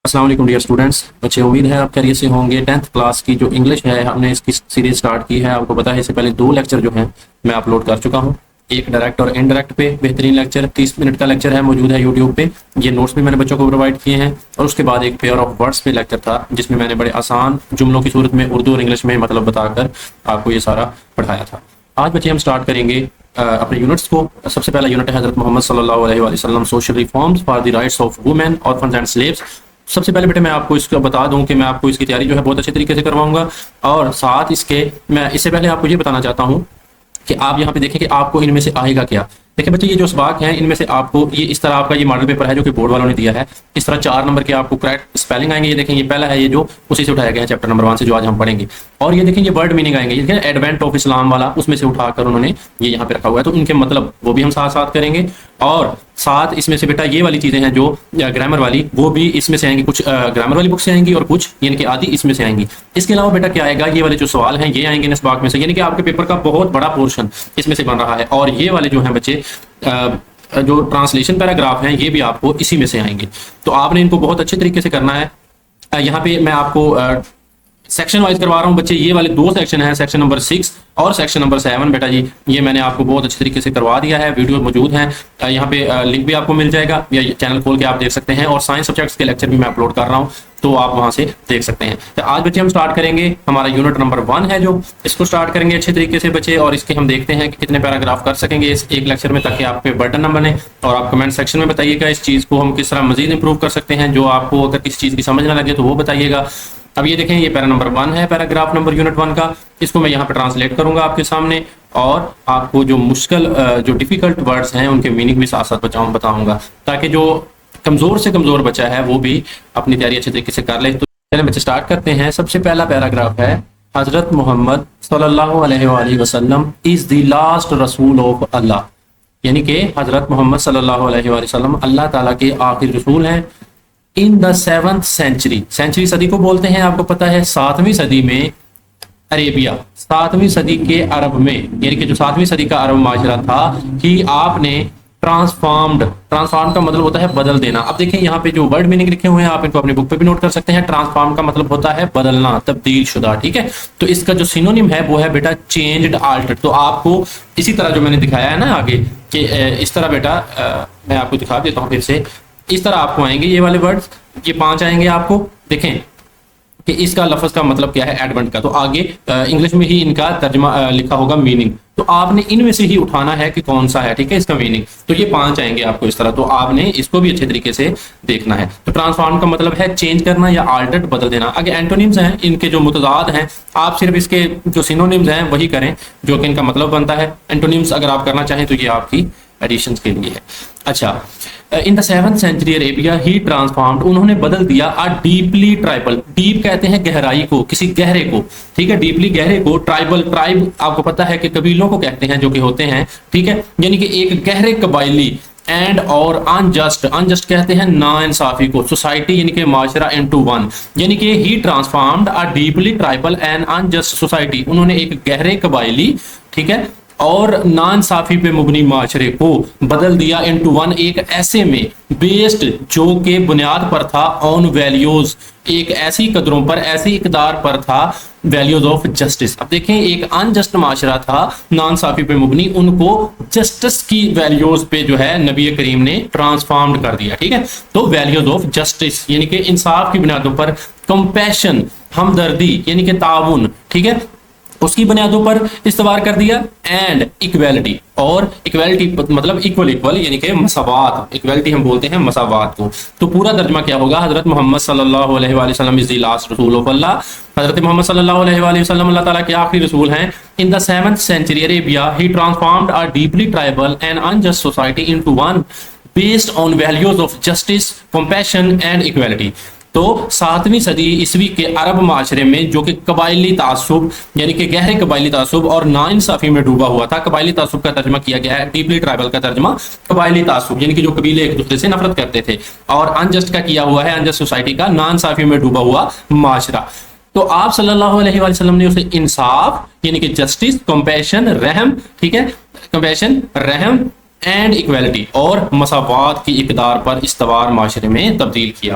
السلام علیکم dear students, بچے امید ہے آپ خیریت سے ہوں گے۔ 10th کلاس کی جو انگلش ہے ہم نے اس کی سیریز سٹارٹ کی ہے۔ آپ کو پتا ہے اس سے پہلے 2 لیکچر جو ہیں میں اپلوڈ کر چکا ہوں، ایک ڈائریکٹ اور انڈائریکٹ پہ بہترین لیکچر 30 منٹ کا لیکچر ہے، موجود ہے یوٹیوب پہ۔ یہ نوٹس بھی میں نے بچوں کو پرووائڈ کیے ہیں، اور اس کے بعد ایک پیئر آف ورڈس پہ لیکچر تھا جس میں میں نے بڑے آسان جملوں کی صورت میں اردو اور انگلش میں مطلب بتا کر آپ کو یہ سارا پڑھایا تھا۔ آج بچے ہم سٹارٹ کریں گے اپنے یونٹس کو۔ سب سے پہلا یونٹ ہے حضرت محمد صلی اللہ علیہ وآلہ وسلم social reforms for the rights of women orphans and slaves. سب سے پہلے بیٹے میں آپ کو اس کو بتا دوں کہ میں آپ کو اس کی تیاری جو ہے بہت اچھے طریقے سے کرواؤں گا، اور ساتھ اس کے میں اس سے پہلے آپ کو یہ بتانا چاہتا ہوں کہ آپ یہاں پہ دیکھیں کہ آپ کو ان میں سے آئے گا کیا۔ دیکھیں بچے، یہ جو اسباق ہیں ان میں سے آپ کو یہ اس طرح آپ کا یہ ماڈل پیپر ہے جو کہ بورڈ والوں نے دیا ہے، اس طرح 4 نمبر کے آپ کو کریکٹ اسپیلنگ آئیں گے۔ یہ دیکھیں یہ پہلا ہے، یہ جو اسی سے اٹھایا گیا ہے چیپٹر نمبر 1 سے جو آج ہم پڑھیں گے، اور یہ دیکھیں یہ ورڈ میننگ آئیں گے، یہ دیکھیں ایڈوینٹ آف اسلام والا اس میں سے اٹھا کر انہوں نے یہ یہاں پہ رکھا ہوا ہے، تو ان کے مطلب وہ بھی ہم ساتھ ساتھ کریں گے، اور ساتھ اس میں سے بیٹا یہ والی چیزیں ہیں جو گرامر والی، وہ بھی اس میں سے آئیں گی، کچھ گرامر والی بک سے آئیں گی اور کچھ یعنی کہ آدھی اس میں سے آئیں گی۔ اس کے علاوہ بیٹا کیا آئے گا، یہ والے جو سوال ہیں یہ آئیں گے اس باغ میں سے، یعنی کہ آپ کے پیپر کا بہت بڑا پورشن اس میں سے بن رہا ہے، اور یہ والے جو ہیں بچے جو ٹرانسلیشن پیراگراف ہیں یہ بھی آپ کو اسی میں سے آئیں گے، تو آپ نے ان کو بہت اچھے طریقے سے کرنا ہے۔ یہاں پہ میں آپ کو سیکشن وائز کروا رہا ہوں بچے، یہ والے 2 سیکشن ہیں، سیکشن نمبر 6 اور سیکشن نمبر 7 بیٹا جی یہ میں نے آپ کو بہت اچھے طریقے سے کروا دیا ہے، ویڈیو موجود ہیں، یہاں پہ لنک بھی آپ کو مل جائے گا، یا چینل کھول کے آپ دیکھ سکتے ہیں، اور سائنس سبجیکٹس کے لیکچر بھی میں اپلوڈ کر رہا ہوں تو آپ وہاں سے دیکھ سکتے ہیں۔ تو آج بچے ہم سٹارٹ کریں گے ہمارا یونٹ نمبر 1 ہے جو اس کو سٹارٹ کریں گے اچھے طریقے سے بچے، اور اس کے ہم دیکھتے ہیں کہ کتنے پیراگراف کر سکیں گے اس ایک لیکچر میں، تاکہ آپ پہ برڈن نہ بنے، اور آپ کمنٹ سیکشن میں بتائیے گا اس چیز کو ہم کس طرح مزید امپروو کر سکتے ہیں، جو آپ کو اگر کسی چیز کی سمجھ نہ لگے تو وہ بتائیے گا۔ اب یہ دیکھیں یہ پیرا نمبر 1 ہے، پیراگراف نمبر یونٹ 1 کا، اس کو میں یہاں پہ ٹرانسلیٹ کروں گا آپ کے سامنے، اور آپ کو جو مشکل جو ڈیفیکلٹ ورڈز ہیں ان کے میننگ بھی ساتھ ساتھ بتاؤں گا، تاکہ جو کمزور سے کمزور بچہ ہے وہ بھی اپنی تیاری اچھے طریقے سے کر لے۔ تو چلیں بچے سٹارٹ کرتے ہیں۔ سب سے پہلا پیراگراف ہے، حضرت محمد صلی اللہ علیہ وآلہ وسلم از دی لاسٹ رسول آف اللہ، یعنی کہ حضرت محمد صلی اللہ علیہ وآلہ وسلم اللہ تعالیٰ کے آخری رسول ہیں۔ In the 7th century، century صدی کو بولتے ہیں، آپ کو پتہ ہے 7ویں صدی میں عربیہ، 7ویں صدی کے عرب میں، یعنی کہ جو 7ویں صدی کا عرب معاشرہ تھا کہ آپ نے ٹرانسفارم کا مطلب ہوتا ہے بدل دینا۔ اب دیکھیں یہاں پہ جو ورڈ میننگ لکھے ہوئے ہیں آپ ان کو اپنی بک پہ بھی نوٹ کر سکتے ہیں۔ ٹرانسفارم کا مطلب ہوتا ہے بدلنا، تبدیل شدہ، ٹھیک ہے۔ تو اس کا جو سینونیم ہے وہ ہے بیٹا چینجڈ، آلٹرڈ۔ تو آپ کو اسی طرح جو میں نے دکھایا ہے نا آگے کہ اس طرح بیٹا میں آپ کو دکھا دیتا ہوں پھر سے، اس طرح آپ کو آئیں گے یہ والے ورڈز، یہ 5 آئیں گے آپ کو۔ دیکھیں کہ اس کا لفظ کا مطلب کیا ہے ایڈونٹ کا، تو آگے انگلش میں ہی ان کا ترجمہ لکھا ہوگا میننگ، تو آپ نے ان میں سے ہی اٹھانا ہے کہ کون سا ہے، ٹھیک ہے، اس کا میننگ۔ تو یہ 5 آئیں گے آپ کو اس طرح، تو آپ نے اس کو بھی اچھے طریقے سے دیکھنا ہے۔ تو ٹرانسفارم کا مطلب ہے چینج کرنا یا آلٹرڈ، بدل دینا۔ آگے اینٹونیمز ہیں، ان کے جو متضاد ہیں، آپ صرف اس کے جو سینونیمز ہیں وہی کریں جو کہ ان کا مطلب بنتا ہے۔ اینٹونیمز اگر آپ کرنا چاہیں تو یہ آپ کی ایڈیشنز کے لیے ہے۔ اچھا، ان the 7th century Arabia he transformed, انہوں نے بدل دیا ا ڈیپلی ٹرائبل، ڈیپ کہتے ہیں گہرائی کو، کسی گہرے کو، ٹھیک ہے، ڈیپلی گہرے کو، ٹرائبل، ٹرائب آپ کو پتہ ہے کہ قبیلوں کو کہتے ہیں جو کہ ہوتے ہیں، ٹھیک ہے، یعنی کہ ایک گہرے قبائلی، اینڈ اور انجسٹ، انجسٹ کہتے ہیں نا انصافی کو، سوسائٹی یعنی کہ معاشرہ انٹو ون، یعنی کہ he transformed a deeply tribal and unjust society, انہوں نے ایک گہرے قبائلی، ٹھیک ہے، اور ناانصافی پہ مبنی معاشرے کو بدل دیا انٹو ون، ایک ایسے میں بیسڈ جو کہ بنیاد پر تھا آن ویلیوز، ایک ایسی قدروں پر، ایسی اقدار پر تھا، ویلیوز آف جسٹس۔ اب دیکھیں ایک انجسٹ معاشرہ تھا ناانصافی پہ مبنی، ان کو جسٹس کی ویلیوز پہ جو ہے نبی کریم نے ٹرانسفارمڈ کر دیا، ٹھیک ہے۔ تو ویلیوز آف جسٹس یعنی کہ انصاف کی بنیادوں پر، کمپیشن ہمدردی یعنی کہ تعاون، ٹھیک ہے، اس کی بنیادوں پر استوار کر دیا، اینڈ ایکویلٹی، اور ایکویلٹی مطلب ایکول یعنی کہ مساوات، ایکویلٹی ہم بولتے ہیں مساوات کو۔ تو پورا ترجمہ کیا ہوگا، حضرت محمد صلی اللہ علیہ وآلہ وسلم از دی لاسٹ رسول آف اللہ، حضرت محمد صلی اللہ علیہ وآلہ وسلم اللہ تعالیٰ کے آخری رسول ہیں۔ In the 7th century Arabia he transformed a deeply tribal and unjust society into one based on values of justice, compassion and equality. تو 7ویں صدی عیسوی کے عرب معاشرے میں جو کہ قبائلی تعصب یعنی کہ گہرے قبائلی تعصب اور ناانصافی میں ڈوبا ہوا تھا، قبائلی تعصب کا ترجمہ کیا گیا ہے، ڈیپلی ٹرائبل کا ترجمہ قبائلی تعصب یعنی کہ جو قبیلے ایک دوسرے سے نفرت کرتے تھے، اور انجسٹ کا کیا ہوا ہے، انجسٹ سوسائٹی کا ناانصافی میں ڈوبا ہوا معاشرہ۔ تو آپ صلی اللہ علیہ وآلہ وسلم نے اسے انصاف یعنی کہ جسٹس، کمپیشن، رحم، ٹھیک ہے، کمپیشن، رحم اینڈ ایکویلٹی اور مساوات کی اقدار پر استوار معاشرے میں تبدیل کیا۔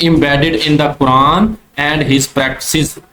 embedded in the Quran and his practices,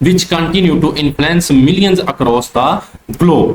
which continue to influence millions across the globe।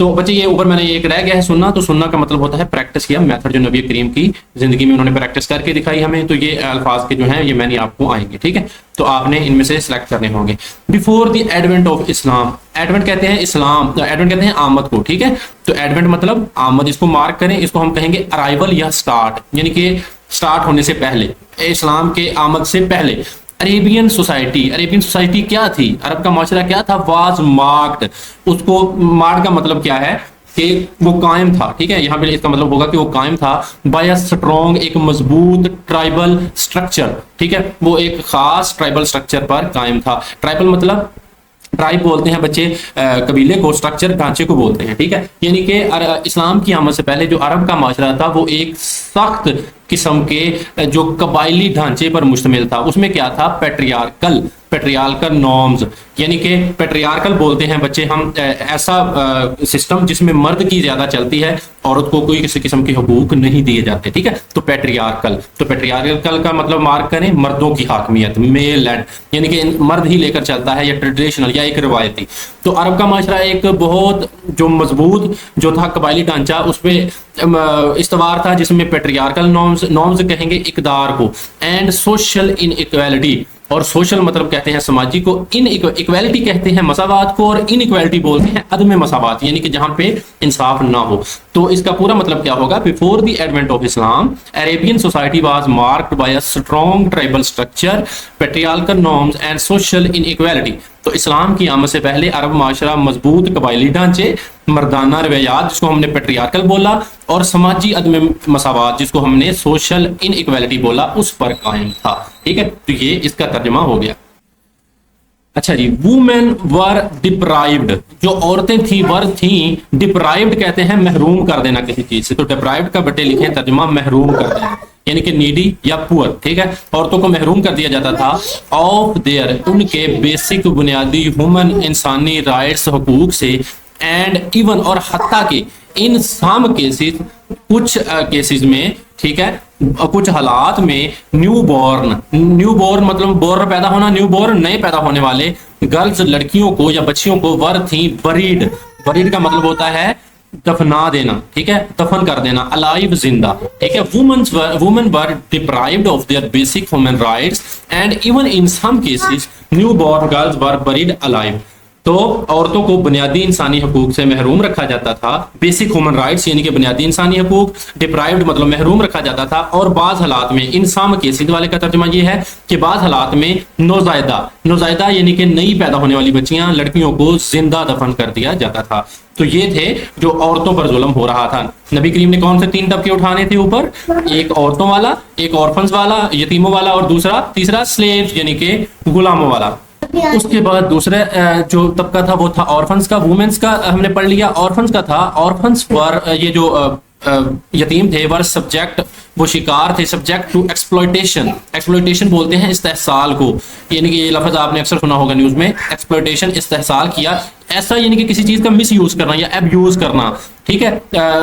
تو بچے یہ اوپر میں نے ایک رہ گیا ہے سننا، تو سننا کا مطلب ہوتا ہے پریکٹس کیا، میتھڈ جو نبی کریم کی زندگی میں انہوں نے پریکٹس کر کے دکھائی ہمیں، تو یہ الفاظ کے جو ہیں یہ میں نے آپ کو آئیں گے، ٹھیک ہے، تو آپ نے ان میں سے سلیکٹ کرنے ہوں گے۔ Before the Advent of Islam, Advent کہتے ہیں اسلام، ایڈونٹ کہتے ہیں آمد کو، ٹھیک ہے، تو ایڈونٹ مطلب آمد، اس کو مارک کریں، اس کو ہم کہیں گے ارائیول یا سٹارٹ، یعنی کہ سٹارٹ ہونے سے پہلے، اسلام کے آمد سے پہلے۔ عربین سوسائٹی کیا تھی، عرب کا معاشرہ کیا تھا، واز مارکڈ، اس کو مارک کا مطلب کیا ہے کہ وہ قائم تھا، ٹھیک ہے، یہاں پہ اس کا مطلب ہوگا کہ وہ قائم تھا، بائی اے اسٹرانگ، ایک مضبوط ٹرائبل سٹرکچر، ٹھیک ہے، وہ ایک خاص ٹرائبل سٹرکچر پر قائم تھا۔ ٹرائبل مطلب ٹرائب بولتے ہیں بچے قبیلے کو، سٹرکچر ڈھانچے کو بولتے ہیں، ٹھیک ہے، یعنی کہ اسلام کی آمد سے پہلے جو عرب کا معاشرہ تھا وہ ایک سخت قسم کے جو قبائلی ڈھانچے پر مشتمل تھا، اس میں کیا تھا، پیٹریارکل نارمز، یعنی کہ پیٹریارکل بولتے ہیں بچے ہم ایسا سسٹم جس میں مرد کی زیادہ چلتی ہے، عورت کو کوئی کسی قسم کے حقوق نہیں دیے جاتے، ٹھیک ہے، تو پیٹریارکل کا مطلب مارک کریں مردوں کی حاکمیت، میل لیڈ، یعنی کہ مرد ہی لے کر چلتا ہے، یا ٹریڈیشنل یا ایک روایتی۔ تو عرب کا معاشرہ ایک بہت جو مضبوط جو تھا قبائلی ڈھانچہ، اس پہ استوار تھا، جس میں پیٹریارکل نارمز کہیں گے اقدار کو، اینڈ سوشل ان ایکویلٹی، اور سوشل مطلب کہتے ہیں سماجی کو، ان ایکویلٹی کہتے ہیں مساوات کو، اور ان ایکویلٹی بولتے ہیں عدم مساوات، یعنی کہ جہاں پہ انصاف نہ ہو۔ تو اس کا پورا مطلب کیا ہوگا، before the Advent of Islam Arabian society was marked by a strong tribal structure, patriarchal norms and social in equality. تو اسلام کی آمد سے پہلے عرب معاشرہ مضبوط قبائلی ڈھانچے، مردانہ رویات جس کو ہم نے پیٹریارکل بولا، اور سماجی عدم مساوات جس کو ہم نے سوشل ان ایکویلٹی بولا، اس پر قائم تھا، ٹھیک ہے، تو یہ اس کا ترجمہ ہو گیا۔ اچھا جی، وومن ور ڈپرائیوڈ، جو عورتیں تھیں ور تھیں، ڈپرائیوڈ کہتے ہیں محروم کر دینا کسی چیز سے، تو ڈپرائیوڈ کا بٹے لکھیں ترجمہ محروم کر دینا، یعنی کہ نیڈی یا پور، ٹھیک ہے، عورتوں کو محروم کر دیا جاتا تھا آف دیئر، ان کے بیسک بنیادی ہیومن انسانی رائٹس حقوق سے، اینڈ ایون اور حتیٰ کہ ان سام کیسز، کچھ کیسز میں، ٹھیک ہے، کچھ حالات میں نیو بورن مطلب بورن پیدا ہونا، نیو بورن نئے پیدا ہونے والے گرلز لڑکیوں کو یا بچیوں کو ور تھیں بریڈ کا مطلب ہوتا ہے دفنا دینا، ٹھیک ہے، دفن کر دینا، الائیو زندہ، ٹھیک ہے، women were deprived of their basic human rights and even in some cases newborn girls were buried alive. تو عورتوں کو بنیادی انسانی حقوق سے محروم رکھا جاتا تھا، بیسک ہیومن رائٹس یعنی کہ بنیادی انسانی حقوق، ڈپرائیوڈ مطلب محروم رکھا جاتا تھا، اور بعض حالات میں انسام کیسز والے کا ترجمہ یہ ہے کہ بعض حالات میں نوزائیدہ یعنی کہ نئی پیدا ہونے والی بچیاں، لڑکیوں کو زندہ دفن کر دیا جاتا تھا۔ تو یہ تھے جو عورتوں پر ظلم ہو رہا تھا۔ نبی کریم نے کون سے 3 طبقے اٹھانے تھے اوپر، ایک عورتوں والا، ایک آرفنز والا، یتیموں والا، اور تیسرا سلیوز یعنی کہ غلاموں والا۔ اس کے بعد دوسرا جو طبقہ تھا وہ تھا آرفنز کا، وومنز کا ہم نے پڑھ لیا، آرفنز کا تھا، آرفنز پر یہ جو یتیم تھے ور سبجیکٹ، وہ شکار تھے، سبجیکٹ ٹو ایکسپلوئٹیشن بولتے ہیں استحصال کو، یعنی کہ یہ لفظ آپ نے اکثر سنا ہوگا نیوز میں، ایکسپلوئٹیشن، استحصال کیا، ایسا یعنی کہ کسی چیز کا مس یوز کرنا یا اب یوز کرنا، ٹھیک ہے،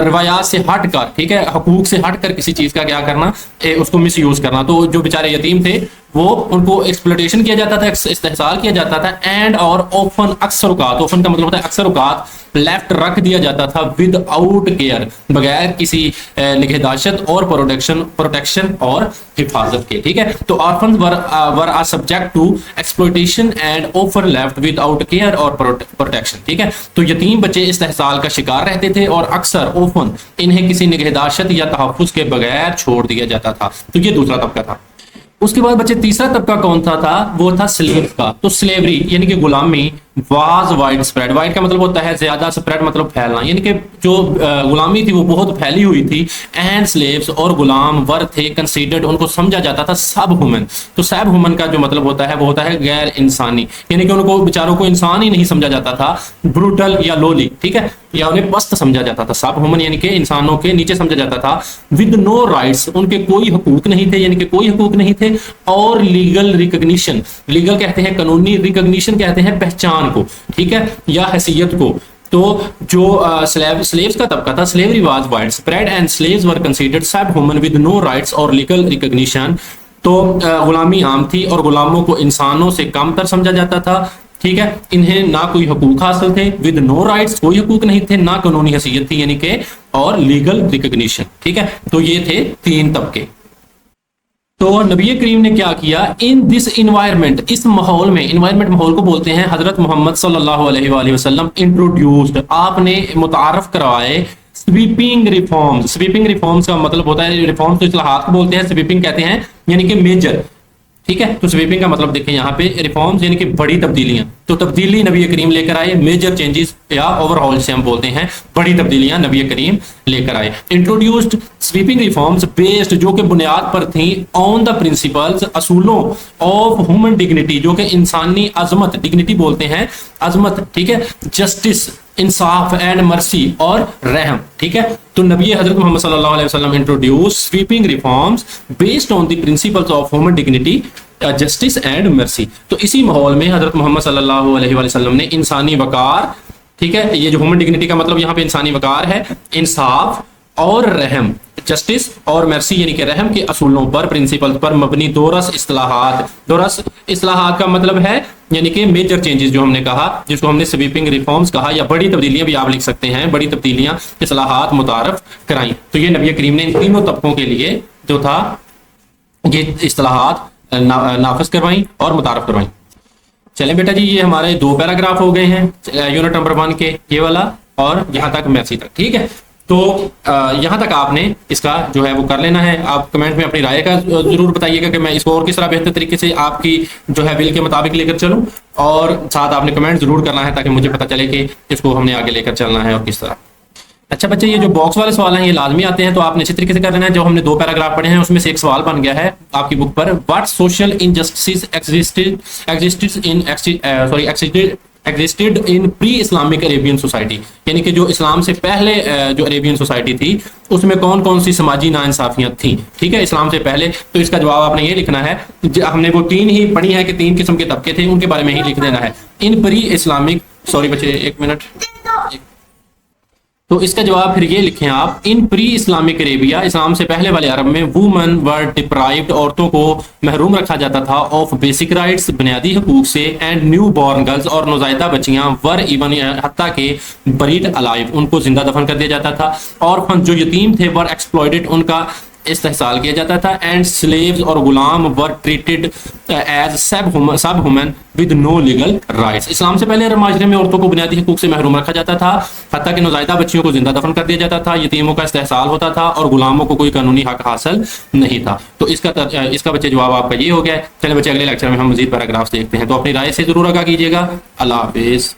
روایات سے ہٹ کر، ٹھیک ہے، حقوق سے ہٹ کر کسی چیز کا کیا کرنا، اس کو مس یوز کرنا۔ تو جو بیچارے یتیم تھے وہ ان کو ایکسپلوئٹیشن کیا جاتا تھا، استحصال کیا جاتا تھا، اینڈ اور اوفن، اکثر اوقات، اوفن کا مطلب ہوتا ہے اکثر اوقات، لیفٹ رکھ دیا جاتا تھا ود آؤٹ کیئر، بغیر کسی نگہداشت اور پروٹیکشن اور حفاظت کے، ٹھیک ہے۔ تو orphans were are subject to exploitation and often left without care اور پروٹیکشن، ٹھیک ہے۔ تو یتیم بچے استحصال کا شکار رہتے تھے، اور اکثر اوفن انہیں کسی نگہداشت یا تحفظ کے بغیر چھوڑ دیا جاتا تھا۔ تو یہ دوسرا طبقہ تھا۔ اس کے بعد بچے تیسرا طبقہ کون سا تھا، وہ تھا سلیو کا۔ تو سلیوری یعنی کہ غلامی، واز وائڈ اسپریڈ، وائڈ کا مطلب ہوتا ہے زیادہ، اسپریڈ مطلب پھیلنا، یعنی کہ جو غلامی تھی وہ بہت پھیلی ہوئی تھی، اینڈ سلیوز اور غلام ور تھے کنسیڈرڈ، ان کو سمجھا جاتا تھا سب ہیومن۔ تو سب ہیومن کا جو مطلب ہوتا ہے وہ ہوتا ہے غیر انسانی، یعنی کہ ان کو بیچاروں کو انسان ہی نہیں سمجھا جاتا تھا، بروٹل یا لولی، ٹھیک ہے، یا انہیں پست سمجھا جاتا تھا۔ سب ہیومن یعنی کہ انسانوں کے نیچے سمجھا جاتا تھا، ود نو رائٹس، ان کے کوئی حقوق نہیں تھے، یعنی کہ کوئی حقوق نہیں تھے، اور لیگل ریکگنیشن، لیگل کہتے ہیں قانونی، ریکگنیشن کہتے ہیں پہچان کو، ٹھیک ہے، یا حیثیت کو۔ تو جو سلیوز کا طبقہ تھا، slavery was widespread and slaves were considered sub human with no rights اور لیگل ریکگنیشن۔ تو غلامی عام تھی اور غلاموں کو انسانوں سے کم تر سمجھا جاتا تھا، ٹھیک ہے، انہیں نہ کوئی حقوق حاصل تھے، ود نو رائٹس، کوئی حقوق نہیں تھے، نہ قانونی حیثیت تھی یعنی کہ، اور لیگل ریکگنیشن. ٹھیک ہے، تو یہ تھے 3 طبقے. تو نبی کریم نے کیا کیا، ان دس انوائرمنٹ، اس ماحول میں، انوائرمنٹ ماحول کو بولتے ہیں، حضرت محمد صلی اللہ علیہ وآلہ وسلم انٹروڈیوسڈ، آپ نے متعارف کروائے سویپنگ ریفارمز. سویپنگ ریفارمز کا مطلب ہوتا ہے، ریفارمز تو اصلاحات کو بولتے ہیں، سویپنگ کہتے ہیں یعنی کہ میجر. ٹھیک ہے، تو سویپنگ کا مطلب دیکھیں یہاں پہ ریفارمز یعنی کہ بڑی تبدیلیاں. تو تبدیلی نبی کریم لے کر آئے، میجر چینجز یا اوور ہال سے ہم بولتے ہیں، بڑی تبدیلیاں نبی کریم لے کر آئے. انٹروڈیوسڈ سویپنگ ریفارمز بیسڈ، جو کہ بنیاد پر تھیں، آن دا پرنسپلز، اصولوں، آف ہیومن ڈگنیٹی، جو کہ انسانی عظمت، ڈگنیٹی بولتے ہیں عظمت. ٹھیک ہے، جسٹس، انصاف، اینڈ مرسی، اور رحم. ٹھیک ہے، تو نبی حضرت محمد صلی اللہ علیہ وسلم introduce sweeping reforms based on the principles of human dignity, justice and mercy. تو اسی ماحول میں حضرت محمد صلی اللہ علیہ وسلم نے انسانی وقار، ٹھیک ہے، یہ جو ہیومن ڈگنیٹی کا مطلب یہاں پہ انسانی وقار ہے، انصاف اور رحم، جسٹس اور مرسی یعنی کہ رحم کے اصولوں پر، پرنسپل پر مبنی دورس اصلاحات. دورس اصلاحات کا مطلب ہے یعنی کہ میجر چینجز جو ہم نے کہا، جس کو ہم نے سویپنگ ریفارمز کہا، یا بڑی تبدیلیاں بھی آپ لکھ سکتے ہیں، بڑی تبدیلیاں، اصلاحات متعارف کرائیں. تو یہ نبی کریم نے ان تینوں طبقوں کے لیے جو تھا یہ اصلاحات نافذ کروائیں اور متعارف کروائیں. چلیں بیٹا جی، یہ ہمارے 2 پیراگراف ہو گئے ہیں یونٹ نمبر 1 کے، یہ والا اور یہاں تک میسی تک. ٹھیک ہے، تو یہاں تک آپ نے اس کا جو ہے وہ کر لینا ہے. آپ کمنٹ میں اپنی رائے کا ضرور بتائیے گا کہ میں اس کو اور کس طرح بہتر طریقے سے آپ کی جو ہے بل کے مطابق لے کر چلوں، اور ساتھ آپ نے کمنٹ ضرور کرنا ہے تاکہ مجھے پتہ چلے کہ اس کو ہم نے آگے لے کر چلنا ہے اور کس طرح. اچھا بچے، یہ جو باکس والے سوال ہیں یہ لازمی آتے ہیں، تو آپ نے اچھی طریقے سے کر لینا ہے. جو ہم نے 2 پیراگراف پڑھے ہیں اس میں سے ایک سوال بن گیا ہے آپ کی بک پر، what social injustices existed in pre Islamic Arabian society, یعنی کہ جو اسلام سے پہلے جو عربین سوسائٹی تھی اس میں کون کون سی سماجی ناانصافیاں تھیں. ٹھیک ہے، اسلام سے پہلے. تو اس کا جواب آپ نے یہ لکھنا ہے، ہم نے وہ 3 ہی پڑھی ہے کہ 3 قسم کے طبقے تھے، ان کے بارے میں ہی لکھ دینا ہے. ان پری اسلامک، سوری بچے 1 منٹ، تو اس کا جواب پھر یہ لکھیں آپ، ان پری اسلامک عربیہ، اسلام سے پہلے والے عرب میں، وومن ور ڈپرائیوڈ، عورتوں کو محروم رکھا جاتا تھا، آف بیسک رائٹس، بنیادی حقوق سے، اینڈ نیو بورن گرلز، اور نوزائیدہ بچیاں، ور ایون، حتیٰ کہ بریڈ الائیو، ان کو زندہ دفن کر دیا جاتا تھا، اور جو یتیم تھے ور ایکسپلوئٹڈ، ان کا استحصال کیا جاتا تھا، اینڈ سلیوز، اور غلام were treated as sub human with no legal rights. اسلام سے پہلے عرب معاشرے میں عورتوں کو بنیادی حقوق سے محروم رکھا جاتا تھا، حتیٰ کہ نوزائیدہ بچیوں کو زندہ دفن کر دیا جاتا تھا، یتیموں کا استحصال ہوتا تھا، اور غلاموں کو کوئی قانونی حق حاصل نہیں تھا. تو اس کا بچے جواب آپ کا یہ ہو گیا ہے. چلیں بچے، اگلے لیکچر میں ہم مزید پیراگراف دیکھتے ہیں. تو اپنی رائے سے ضرور آگاہ کیجیے گا. اللہ حافظ.